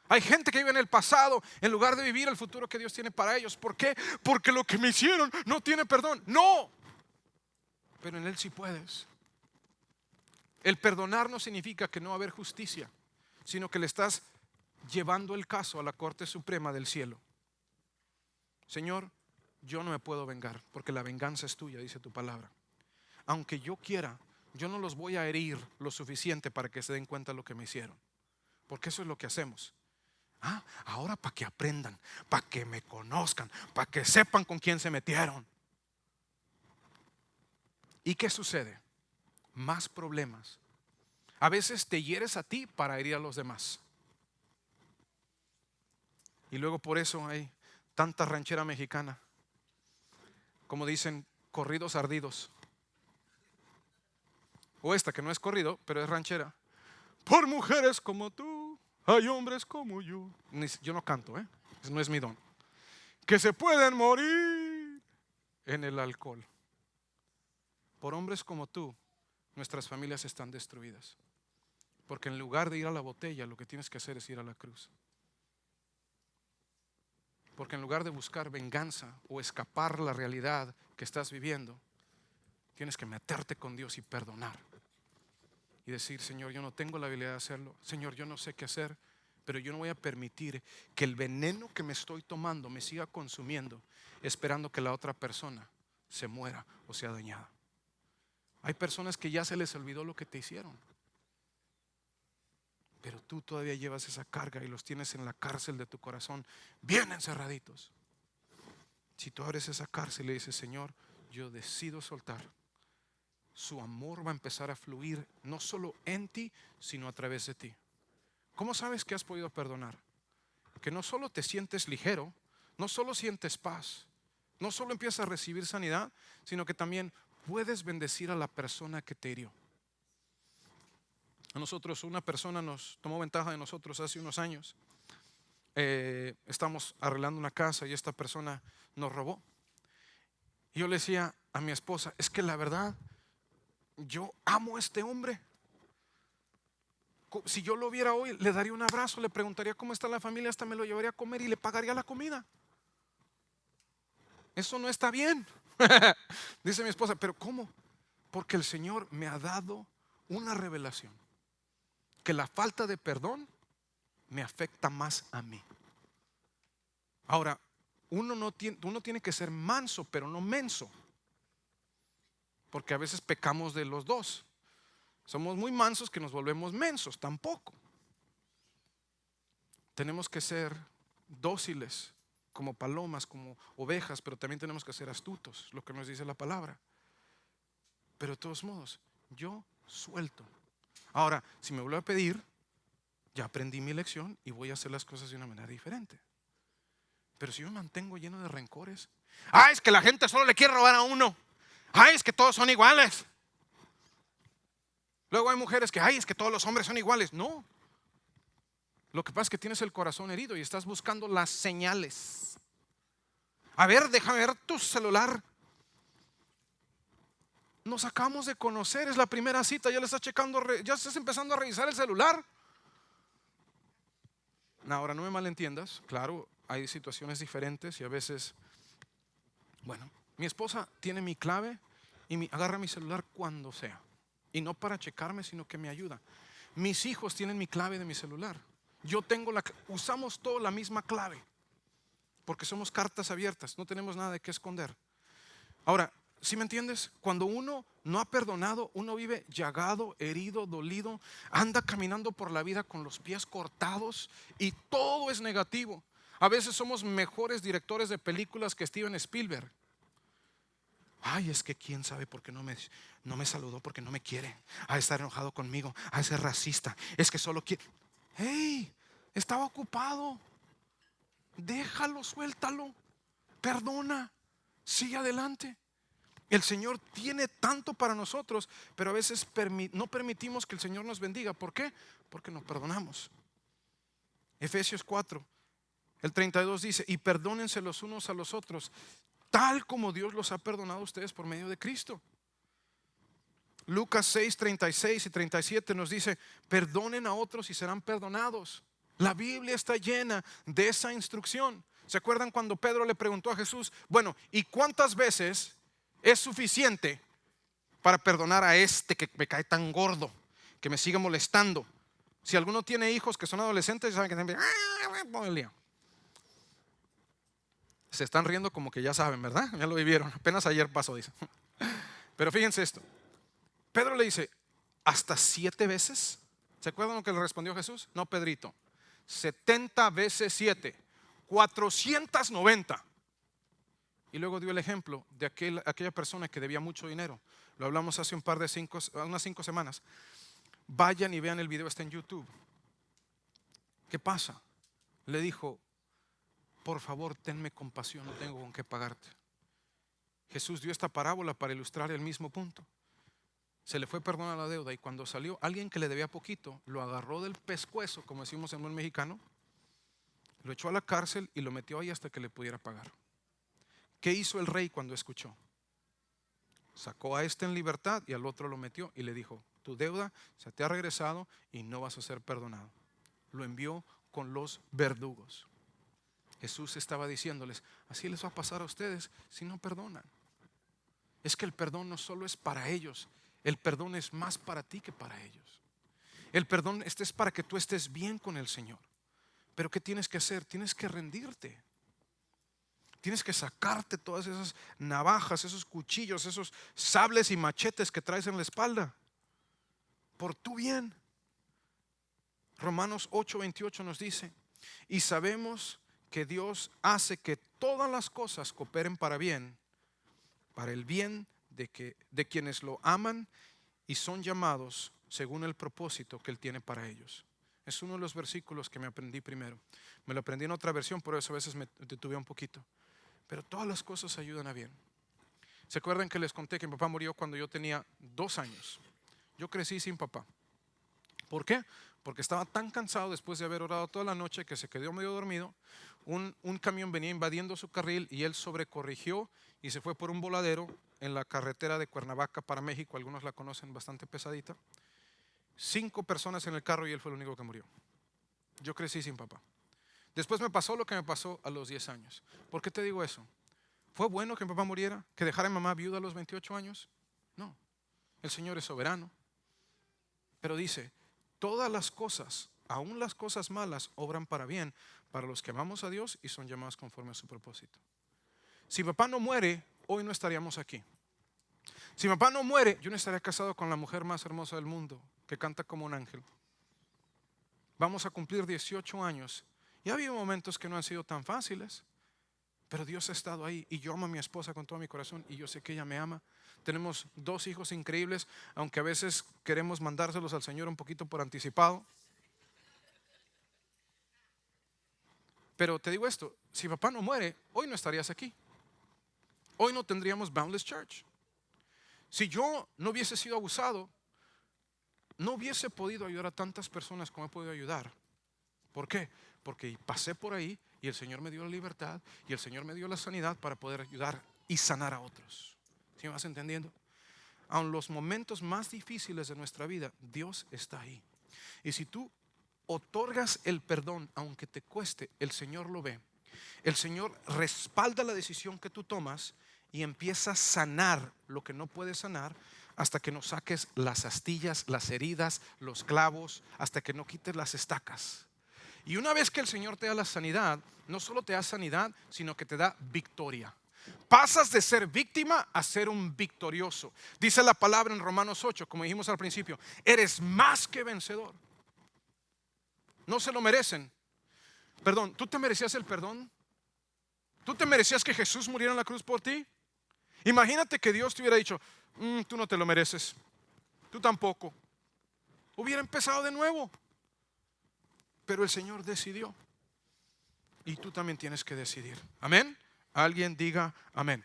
S1: Hay gente que vive en el pasado en lugar de vivir el futuro que Dios tiene para ellos. ¿Por qué? Porque lo que me hicieron no tiene perdón. No, pero en Él sí puedes. El perdonar no significa que no va a haber justicia, sino que le estás llevando el caso a la Corte Suprema del cielo. Señor, yo no me puedo vengar porque la venganza es tuya, dice tu palabra. Aunque yo quiera, yo no los voy a herir lo suficiente para que se den cuenta de lo que me hicieron. Porque eso es lo que hacemos. Ahora para que aprendan, para que me conozcan, para que sepan con quién se metieron. ¿Y qué sucede? Más problemas. A veces te hieres a ti para herir a los demás. Y luego por eso hay tanta ranchera mexicana, como dicen, corridos ardidos. O esta que no es corrido, pero es ranchera. Por mujeres como tú hay hombres como yo. Yo no canto, Eso no es mi don. Que se pueden morir en el alcohol. Por hombres como tú, nuestras familias están destruidas. Porque en lugar de ir a la botella, lo que tienes que hacer es ir a la cruz. Porque en lugar de buscar venganza o escapar la realidad que estás viviendo, tienes que meterte con Dios y perdonar. Y decir, Señor, yo no tengo la habilidad de hacerlo. Señor, yo no sé qué hacer, pero yo no voy a permitir que el veneno que me estoy tomando me siga consumiendo, esperando que la otra persona se muera o sea dañada. Hay personas que ya se les olvidó lo que te hicieron, pero tú todavía llevas esa carga y los tienes en la cárcel de tu corazón, bien encerraditos. Si tú abres esa cárcel y le dices, Señor, yo decido soltar, su amor va a empezar a fluir no solo en ti, sino a través de ti. ¿Cómo sabes que has podido perdonar? Que no solo te sientes ligero, no solo sientes paz, no solo empiezas a recibir sanidad, sino que también puedes bendecir a la persona que te hirió. A nosotros, una persona nos tomó ventaja de nosotros hace unos años. Estamos arreglando una casa y esta persona nos robó. Y yo le decía a mi esposa, es que la verdad, yo amo a este hombre. Si yo lo viera hoy, le daría un abrazo, le preguntaría cómo está la familia, hasta me lo llevaría a comer y le pagaría la comida. Eso no está bien. Dice mi esposa, pero ¿cómo? Porque el Señor me ha dado una revelación, que la falta de perdón me afecta más a mí. Ahora, uno tiene que ser manso, pero no menso, porque a veces pecamos de los dos. Somos muy mansos que nos volvemos mensos, tampoco. Tenemos que ser dóciles como palomas, como ovejas, pero también tenemos que ser astutos, lo que nos dice la palabra. Pero de todos modos, yo suelto. Ahora, si me vuelve a pedir, ya aprendí mi lección y voy a hacer las cosas de una manera diferente. Pero si yo me mantengo lleno de rencores, es que la gente solo le quiere robar a uno. Es que todos son iguales. Luego hay mujeres que, ay, es que todos los hombres son iguales. No. Lo que pasa es que tienes el corazón herido y estás buscando las señales. A ver, déjame ver tu celular. Nos acabamos de conocer, es la primera cita, ya le estás checando, ya estás empezando a revisar el celular. Ahora, no me malentiendas, claro, hay situaciones diferentes y a veces, bueno, mi esposa tiene mi clave y agarra mi celular cuando sea. Y no para checarme, sino que me ayuda. Mis hijos tienen mi clave de mi celular. Yo tengo usamos toda la misma clave, porque somos cartas abiertas, no tenemos nada de qué esconder. Ahora, ¿sí me entiendes? Cuando uno no ha perdonado, uno vive llagado, herido, dolido, anda caminando por la vida con los pies cortados y todo es negativo. A veces somos mejores directores de películas que Steven Spielberg. Ay, es que quién sabe por qué no me saludó, porque no me quiere. A estar enojado conmigo, a ser racista. Es que solo quiere. Hey, estaba ocupado. Déjalo, suéltalo. Perdona. Sigue adelante. El Señor tiene tanto para nosotros, pero a veces no permitimos que el Señor nos bendiga. ¿Por qué? Porque no perdonamos. Efesios 4, el 32 dice: y perdónense los unos a los otros, tal como Dios los ha perdonado a ustedes por medio de Cristo. Lucas 6, 36 y 37 nos dice: perdonen a otros y serán perdonados. La Biblia está llena de esa instrucción. ¿Se acuerdan cuando Pedro le preguntó a Jesús, bueno, ¿y cuántas veces es suficiente para perdonar a este que me cae tan gordo, que me sigue molestando? Si alguno tiene hijos que son adolescentes, saben que siempre se están riendo como que ya saben, ¿verdad? Ya lo vivieron, apenas ayer pasó, dice. Pero fíjense esto, Pedro le dice, ¿hasta 7 veces? ¿Se acuerdan lo que le respondió Jesús? No, Pedrito, 70 veces 7, 490. Y luego dio el ejemplo de aquella persona que debía mucho dinero. Lo hablamos hace unas 5 semanas. Vayan y vean el video, está en YouTube. ¿Qué pasa? Le dijo, por favor, tenme compasión, no tengo con qué pagarte. Jesús dio esta parábola para ilustrar el mismo punto. Se le fue perdonar la deuda y cuando salió, alguien que le debía poquito lo agarró del pescuezo, como decimos en buen mexicano, lo echó a la cárcel y lo metió ahí hasta que le pudiera pagar. ¿Qué hizo el rey cuando escuchó? Sacó a este en libertad y al otro lo metió y le dijo, tu deuda se te ha regresado y no vas a ser perdonado. Lo envió con los verdugos. Jesús estaba diciéndoles, así les va a pasar a ustedes si no perdonan. Es que el perdón no solo es para ellos, el perdón es más para ti que para ellos. El perdón es para que tú estés bien con el Señor. Pero ¿qué tienes que hacer? Tienes que rendirte. Tienes que sacarte todas esas navajas, esos cuchillos, esos sables y machetes que traes en la espalda, por tu bien. Romanos 8:28 nos dice, y sabemos que Dios hace que todas las cosas cooperen para bien, para el bien de quienes lo aman y son llamados según el propósito que Él tiene para ellos. Es uno de los versículos que me aprendí primero. Me lo aprendí en otra versión, por eso a veces me detuve un poquito. Pero todas las cosas ayudan a bien. ¿Se acuerdan que les conté que mi papá murió cuando yo tenía 2 años? Yo crecí sin papá. ¿Por qué? Porque estaba tan cansado después de haber orado toda la noche que se quedó medio dormido. Un camión venía invadiendo su carril y él sobrecorrigió y se fue por un voladero en la carretera de Cuernavaca para México. Algunos la conocen, bastante pesadita. 5 personas en el carro y él fue el único que murió. Yo crecí sin papá. Después me pasó lo que me pasó a los 10 años. ¿Por qué te digo eso? ¿Fue bueno que mi papá muriera? ¿Que dejara a mi mamá viuda a los 28 años? No. El Señor es soberano. Pero dice, todas las cosas, aún las cosas malas, obran para bien para los que amamos a Dios y son llamados conforme a su propósito. Si mi papá no muere, hoy no estaríamos aquí. Si mi papá no muere, yo no estaría casado con la mujer más hermosa del mundo, que canta como un ángel. Vamos a cumplir 18 años. Y ha habido momentos que no han sido tan fáciles, pero Dios ha estado ahí y yo amo a mi esposa con todo mi corazón y yo sé que ella me ama. Tenemos 2 hijos increíbles, aunque a veces queremos mandárselos al Señor un poquito por anticipado. Pero te digo esto, si papá no muere, hoy no estarías aquí. Hoy no tendríamos Boundless Church. Si yo no hubiese sido abusado, no hubiese podido ayudar a tantas personas como he podido ayudar. ¿Por qué? Porque pasé por ahí y el Señor me dio la libertad y el Señor me dio la sanidad para poder ayudar y sanar a otros. ¿Sí me vas entendiendo? Aun los momentos más difíciles de nuestra vida, Dios está ahí. Y si tú otorgas el perdón, aunque te cueste, el Señor lo ve. El Señor respalda la decisión que tú tomas y empieza a sanar lo que no puedes sanar hasta que no saques las astillas, las heridas, los clavos, hasta que no quites las estacas. Y una vez que el Señor te da la sanidad, no solo te da sanidad, sino que te da victoria. Pasas de ser víctima a ser un victorioso. Dice la palabra en Romanos 8, como dijimos al principio, eres más que vencedor. No se lo merecen. Perdón, ¿tú te merecías el perdón? ¿Tú te merecías que Jesús muriera en la cruz por ti? Imagínate que Dios te hubiera dicho, tú no te lo mereces, tú tampoco. Hubiera empezado de nuevo. Pero el Señor decidió. Y tú también tienes que decidir. Amén. Alguien diga amén.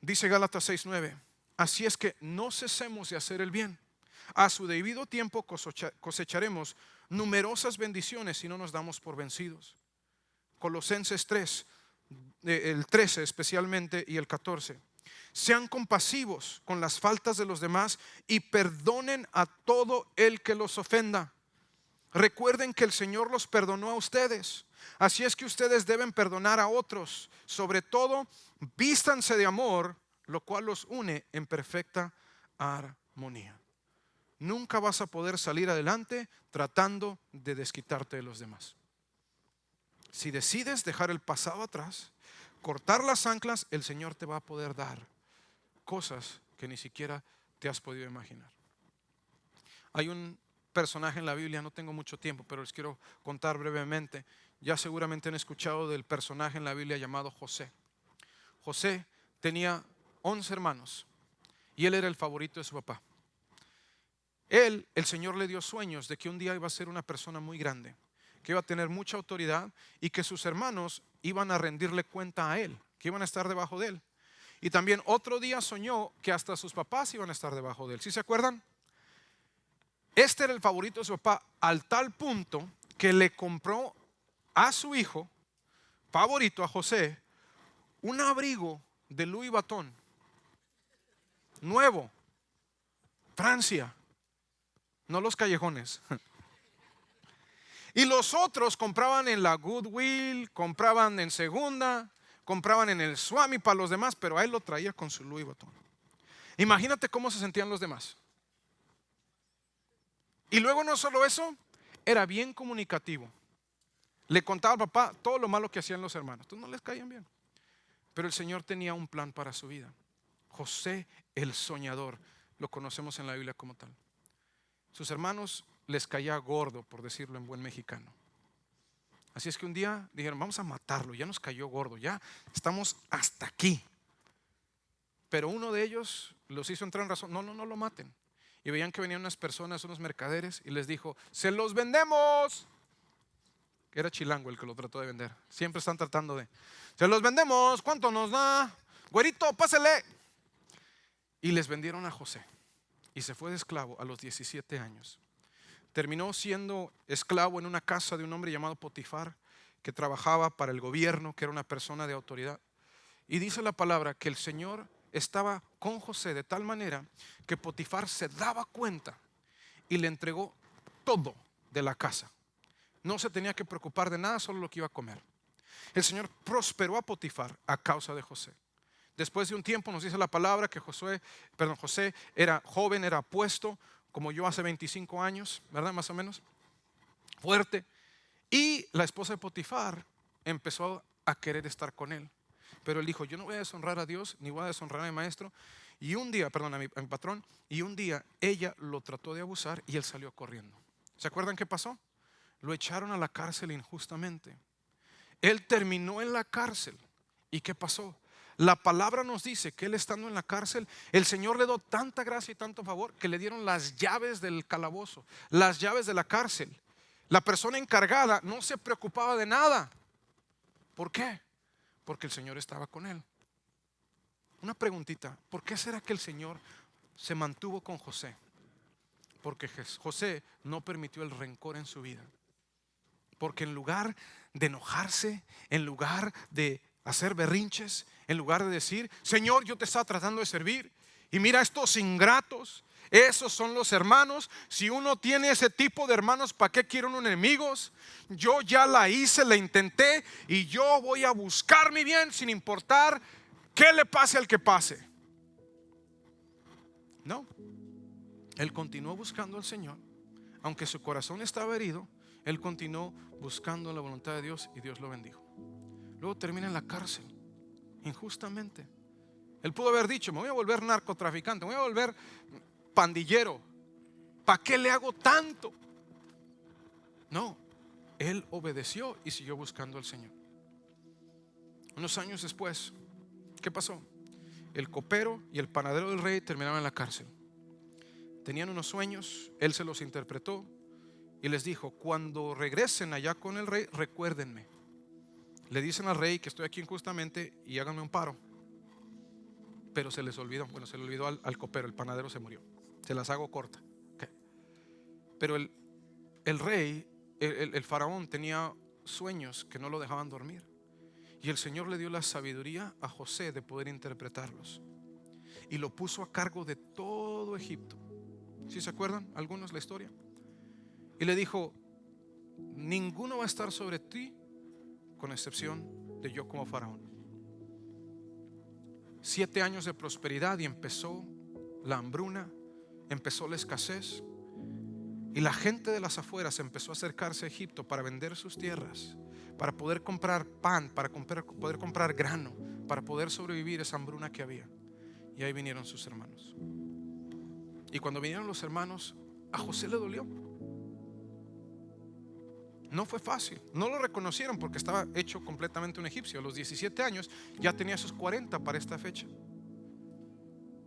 S1: Dice Gálatas 6:9. Así es que no cesemos de hacer el bien. A su debido tiempo cosecharemos numerosas bendiciones si no nos damos por vencidos. Colosenses 3, el 13 especialmente y el 14. Sean compasivos con las faltas de los demás y perdonen a todo el que los ofenda. Recuerden que el Señor los perdonó a ustedes. Así es que ustedes deben perdonar a otros. Sobre todo, vístanse de amor, lo cual los une en perfecta armonía. Nunca vas a poder salir adelante tratando de desquitarte de los demás. Si decides dejar el pasado atrás, cortar las anclas, el Señor te va a poder dar cosas que ni siquiera te has podido imaginar. Hay un personaje en la Biblia, no tengo mucho tiempo, pero les quiero contar brevemente. Ya seguramente han escuchado del personaje en la Biblia llamado José. José tenía 11 hermanos y él era el favorito de su papá. El Señor le dio sueños de que un día iba a ser una persona muy grande, que iba a tener mucha autoridad y que sus hermanos iban a rendirle cuenta a él, que iban a estar debajo de él. Y también otro día soñó que hasta sus papás iban a estar debajo de él. ¿Sí se acuerdan? Este era el favorito de su papá, al tal punto que le compró a su hijo favorito, a José, un abrigo de Louis Vuitton nuevo, Francia, no los callejones. Y los otros compraban en la Goodwill, compraban en segunda, compraban en el Swami para los demás, pero a él lo traía con su Louis Vuitton. Imagínate cómo se sentían los demás. Y luego no solo eso, era bien comunicativo. Le contaba al papá todo lo malo que hacían los hermanos. Entonces no les caían bien. Pero el Señor tenía un plan para su vida. José el soñador, lo conocemos en la Biblia como tal. Sus hermanos les caía gordo, por decirlo en buen mexicano. Así es que un día dijeron, vamos a matarlo, ya nos cayó gordo, ya estamos hasta aquí. Pero uno de ellos los hizo entrar en razón, no lo maten. Y veían que venían unas personas, unos mercaderes, y les dijo, se los vendemos. Era chilango el que lo trató de vender. Siempre están tratando de, se los vendemos, ¿cuánto nos da? Güerito, pásele. Y les vendieron a José. Y se fue de esclavo a los 17 años. Terminó siendo esclavo en una casa de un hombre llamado Potifar, que trabajaba para el gobierno, que era una persona de autoridad. Y dice la palabra que el Señor estaba con José de tal manera que Potifar se daba cuenta y le entregó todo de la casa. No se tenía que preocupar de nada, solo lo que iba a comer. El Señor prosperó a Potifar a causa de José. Después de un tiempo nos dice la palabra que José era joven, era apuesto, como yo hace 25 años, ¿verdad? Más o menos, fuerte. Y la esposa de Potifar empezó a querer estar con él. Pero él dijo, yo no voy a deshonrar a Dios, ni voy a deshonrar a mi maestro. Y un día, a mi patrón, y un día ella lo trató de abusar y él salió corriendo. ¿Se acuerdan qué pasó? Lo echaron a la cárcel injustamente. Él terminó en la cárcel. ¿Y qué pasó? La palabra nos dice que él estando en la cárcel, el Señor le dio tanta gracia y tanto favor que le dieron las llaves del calabozo, las llaves de la cárcel. La persona encargada no se preocupaba de nada. ¿Por qué? Porque el Señor estaba con él. Una preguntita, ¿por qué será que el Señor se mantuvo con José? Porque José no permitió el rencor en su vida. Porque en lugar de enojarse, en lugar de hacer berrinches, en lugar de decir, Señor, yo te estaba tratando de servir y mira estos ingratos, esos son los hermanos. Si uno tiene ese tipo de hermanos, ¿para qué quiere uno enemigos? Yo ya la hice, la intenté y yo voy a buscar mi bien sin importar qué le pase al que pase. No, él continuó buscando al Señor. Aunque su corazón estaba herido, él continuó buscando la voluntad de Dios y Dios lo bendijo. Luego termina en la cárcel, injustamente. Él pudo haber dicho, me voy a volver narcotraficante, me voy a volver pandillero. ¿Para qué le hago tanto? No, él obedeció y siguió buscando al Señor. Unos años después, ¿qué pasó? El copero y el panadero del rey terminaron en la cárcel. Tenían unos sueños, él se los interpretó y les dijo, cuando regresen allá con el rey, recuérdenme. Le dicen al rey que estoy aquí injustamente y háganme un paro. Pero se les olvidó, bueno, se le olvidó al copero, el panadero se murió. Se las hago corta. Okay. Pero el rey, el faraón tenía sueños que no lo dejaban dormir. Y el Señor le dio la sabiduría a José de poder interpretarlos. Y lo puso a cargo de todo Egipto. ¿Sí se acuerdan algunos la historia? Y le dijo, ninguno va a estar sobre ti con excepción de yo como faraón. 7 años de prosperidad y empezó la hambruna, empezó la escasez. Y la gente de las afueras empezó a acercarse a Egipto para vender sus tierras, para poder comprar pan, para poder comprar grano, para poder sobrevivir esa hambruna que había. Y ahí vinieron sus hermanos. Y cuando vinieron los hermanos, a José le dolió. No fue fácil, no lo reconocieron porque estaba hecho completamente un egipcio. A los 17 años ya tenía sus 40 para esta fecha.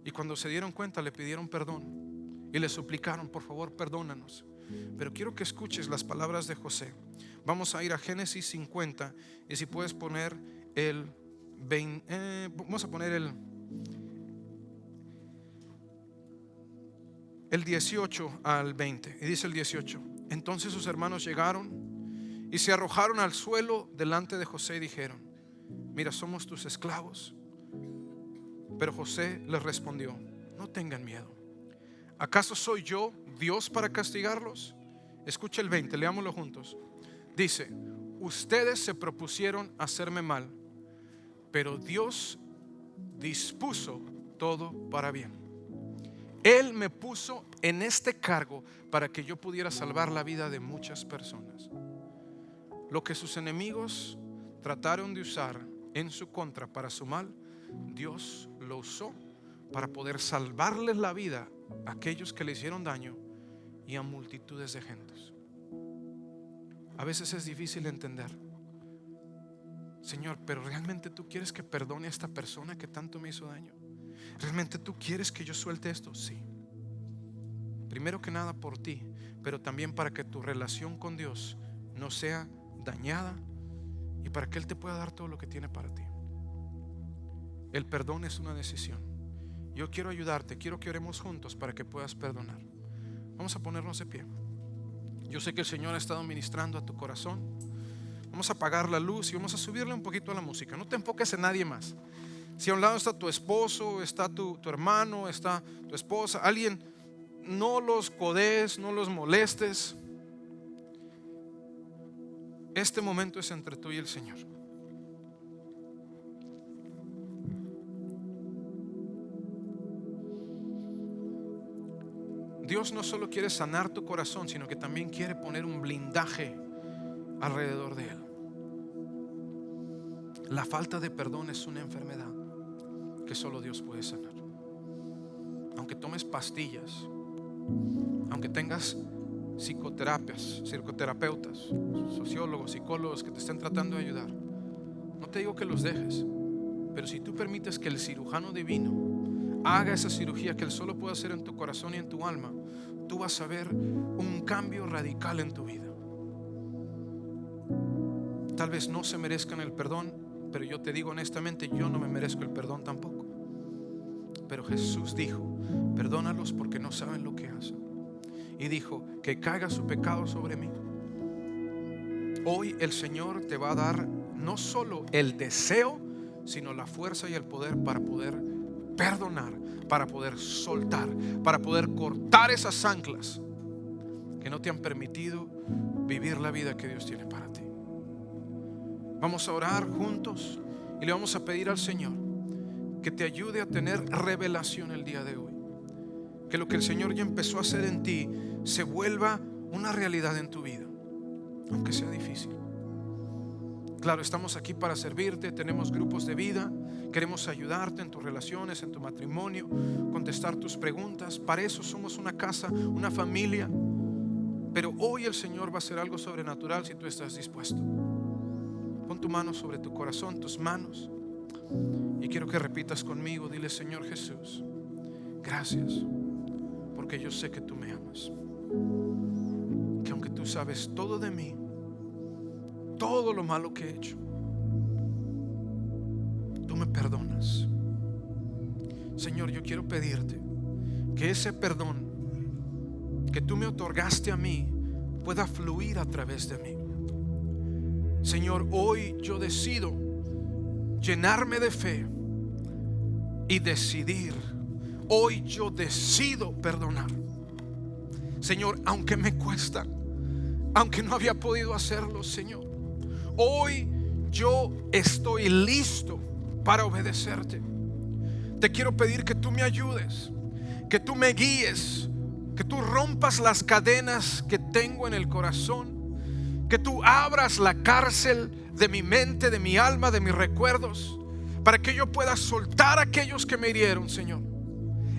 S1: Y cuando se dieron cuenta le pidieron perdón y le suplicaron, por favor, perdónanos. Pero quiero que escuches las palabras de José. Vamos a ir a Génesis 50 y si puedes poner el 20, vamos a poner el 18 al 20. Y dice el 18: entonces sus hermanos llegaron y se arrojaron al suelo delante de José y dijeron, mira, somos tus esclavos. Pero José les respondió, no tengan miedo. ¿Acaso soy yo Dios para castigarlos? Escucha el 20, leámoslo juntos. Dice, ustedes se propusieron hacerme mal, pero Dios dispuso todo para bien. Él me puso en este cargo para que yo pudiera salvar la vida de muchas personas. Lo que sus enemigos trataron de usar en su contra para su mal, Dios lo usó para poder salvarles la vida a aquellos que le hicieron daño y a multitudes de gentes. A veces es difícil entender, Señor, pero ¿realmente tú quieres que perdone a esta persona que tanto me hizo daño? ¿Realmente tú quieres que yo suelte esto? Sí. Primero que nada por ti, pero también para que tu relación con Dios no sea dañada y para que Él te pueda dar todo lo que tiene para ti. El perdón es una decisión. Yo quiero ayudarte, quiero que oremos juntos para que puedas perdonar. Vamos a ponernos de pie. Yo sé que el Señor ha estado ministrando a tu corazón. Vamos a apagar la luz y vamos a subirle un poquito a la música. No te enfoques en nadie más. Si a un lado está tu esposo, está tu hermano, está tu esposa, alguien, no los codees, no los molestes. Este momento es entre tú y el Señor. Dios no solo quiere sanar tu corazón, sino que también quiere poner un blindaje alrededor de él. La falta de perdón es una enfermedad que solo Dios puede sanar. Aunque tomes pastillas, aunque tengas psicoterapeutas, sociólogos, psicólogos que te estén tratando de ayudar, no te digo que los dejes, pero si tú permites que el cirujano divino haga esa cirugía que Él solo puede hacer en tu corazón y en tu alma, tú vas a ver un cambio radical en tu vida. Tal vez no se merezcan el perdón, pero yo te digo honestamente, yo no me merezco el perdón tampoco. Pero Jesús dijo, perdónalos porque no saben lo que hacen. y dijo: que caiga su pecado sobre mí. Hoy el Señor te va a dar no solo el deseo, sino la fuerza y el poder para poder perdonar, para poder soltar, para poder cortar esas anclas que no te han permitido vivir la vida que Dios tiene para ti. Vamos a orar juntos y le vamos a pedir al Señor que te ayude a tener revelación el día de hoy. Que lo que el Señor ya empezó a hacer en ti se vuelva una realidad en tu vida, aunque sea difícil. Claro, estamos aquí para servirte, tenemos grupos de vida, queremos ayudarte en tus relaciones, en tu matrimonio, contestar tus preguntas. Para eso somos una casa, una familia. Pero hoy el Señor va a hacer algo sobrenatural si tú estás dispuesto. Pon tu mano sobre tu corazón, tus manos, y quiero que repitas conmigo. Dile: Señor Jesús, gracias, porque yo sé que tú me amas, que aunque tú sabes todo de mí, todo lo malo que he hecho, tú me perdonas. Señor, yo quiero pedirte que ese perdón que tú me otorgaste a mí pueda fluir a través de mí. Señor, hoy yo decido llenarme de fe y decidir. Hoy yo decido perdonar. Señor, aunque me cuesta, aunque no había podido hacerlo, Señor, hoy yo estoy listo para obedecerte. Te quiero pedir que tú me ayudes, que tú me guíes, que tú rompas las cadenas que tengo en el corazón, que tú abras la cárcel de mi mente, de mi alma, de mis recuerdos, para que yo pueda soltar a aquellos que me hirieron, Señor.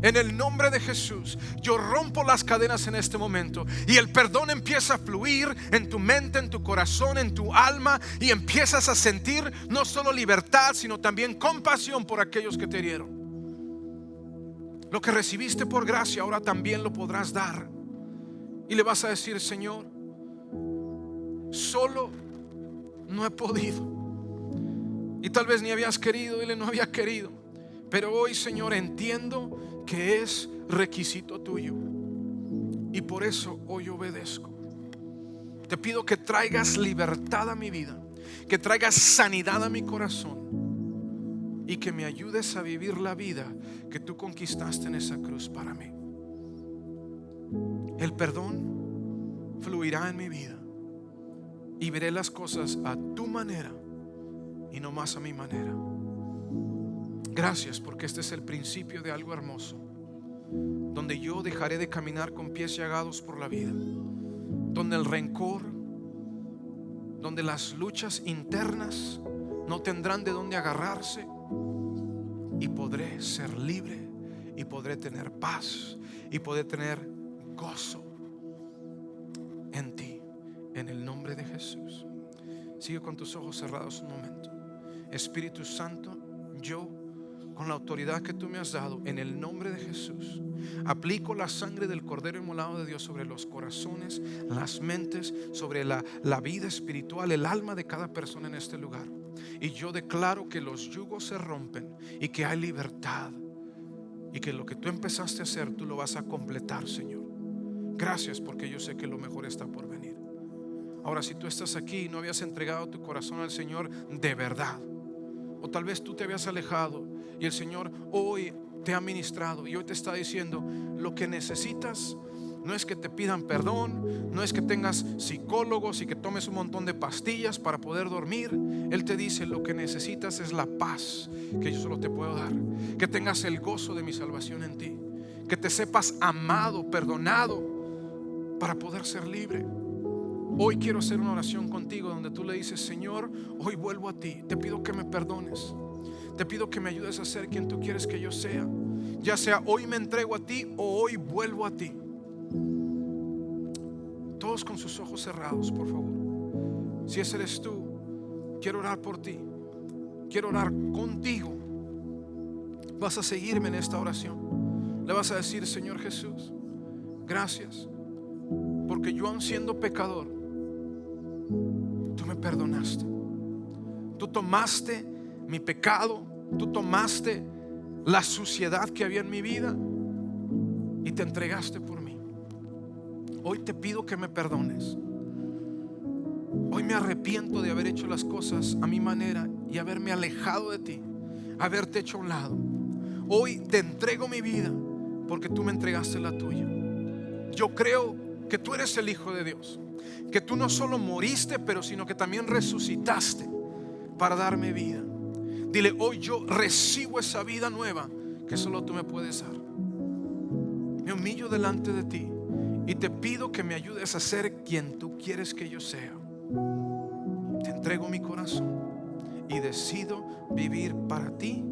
S1: En el nombre de Jesús, yo rompo las cadenas en este momento y el perdón empieza a fluir en tu mente, en tu corazón, en tu alma, y empiezas a sentir no solo libertad, sino también compasión por aquellos que te hirieron. Lo que recibiste por gracia, ahora también lo podrás dar. Y le vas a decir: Señor, solo no he podido. Y tal vez ni habías querido. Dile: no había querido, pero hoy, Señor, entiendo que es requisito tuyo, y por eso hoy obedezco. Te pido que traigas libertad a mi vida, que traigas sanidad a mi corazón, y que me ayudes a vivir la vida que tú conquistaste en esa cruz para mí. El perdón fluirá en mi vida y veré las cosas a tu manera y no más a mi manera. Gracias, porque este es el principio de algo hermoso, donde yo dejaré de caminar con pies llagados por la vida, donde el rencor, donde las luchas internas no tendrán de dónde agarrarse, y podré ser libre, y podré tener paz, y podré tener gozo en ti, en el nombre de Jesús. Sigue con tus ojos cerrados un momento. Espíritu Santo, yo, con la autoridad que tú me has dado, en el nombre de Jesús, aplico la sangre del Cordero inmolado de Dios sobre los corazones, las mentes, sobre la vida espiritual, el alma de cada persona en este lugar. Y yo declaro que los yugos se rompen y que hay libertad, y que lo que tú empezaste a hacer, tú lo vas a completar, Señor. Gracias, porque yo sé que lo mejor está por venir. Ahora, si tú estás aquí y no habías entregado tu corazón al Señor de verdad, o tal vez tú te habías alejado y el Señor hoy te ha ministrado y hoy te está diciendo: lo que necesitas no es que te pidan perdón, no es que tengas psicólogos y que tomes un montón de pastillas para poder dormir. Él te dice: lo que necesitas es la paz que yo solo te puedo dar, que tengas el gozo de mi salvación en ti, que te sepas amado, perdonado, para poder ser libre. Hoy quiero hacer una oración contigo donde tú le dices: Señor, hoy vuelvo a ti, te pido que me perdones, te pido que me ayudes a ser quien tú quieres que yo sea, ya sea hoy me entrego a ti o hoy vuelvo a ti. Todos con sus ojos cerrados, por favor. Si ese eres tú, quiero orar por ti, quiero orar contigo. Vas a seguirme en esta oración. Le vas a decir: Señor Jesús, gracias, porque yo, aun siendo pecador, tú me perdonaste. Tú tomaste mi pecado, tú tomaste la suciedad que había en mi vida y te entregaste por mí. hoy te pido que me perdones. Hoy me arrepiento de haber hecho las cosas a mi manera y haberme alejado de ti, haberte hecho a un lado. Hoy te entrego mi vida porque tú me entregaste la tuya. Yo creo que tú eres el Hijo de Dios, que tú no solo moriste, pero sino que también resucitaste para darme vida. Dile, hoy yo recibo esa vida nueva que solo tú me puedes dar. Me humillo delante de ti y te pido que me ayudes a ser quien tú quieres que yo sea. Te entrego mi corazón y decido vivir para ti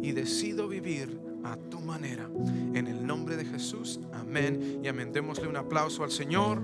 S1: y decido vivir a tu manera. En el nombre de Jesús, amén y amén. Démosle un aplauso al Señor.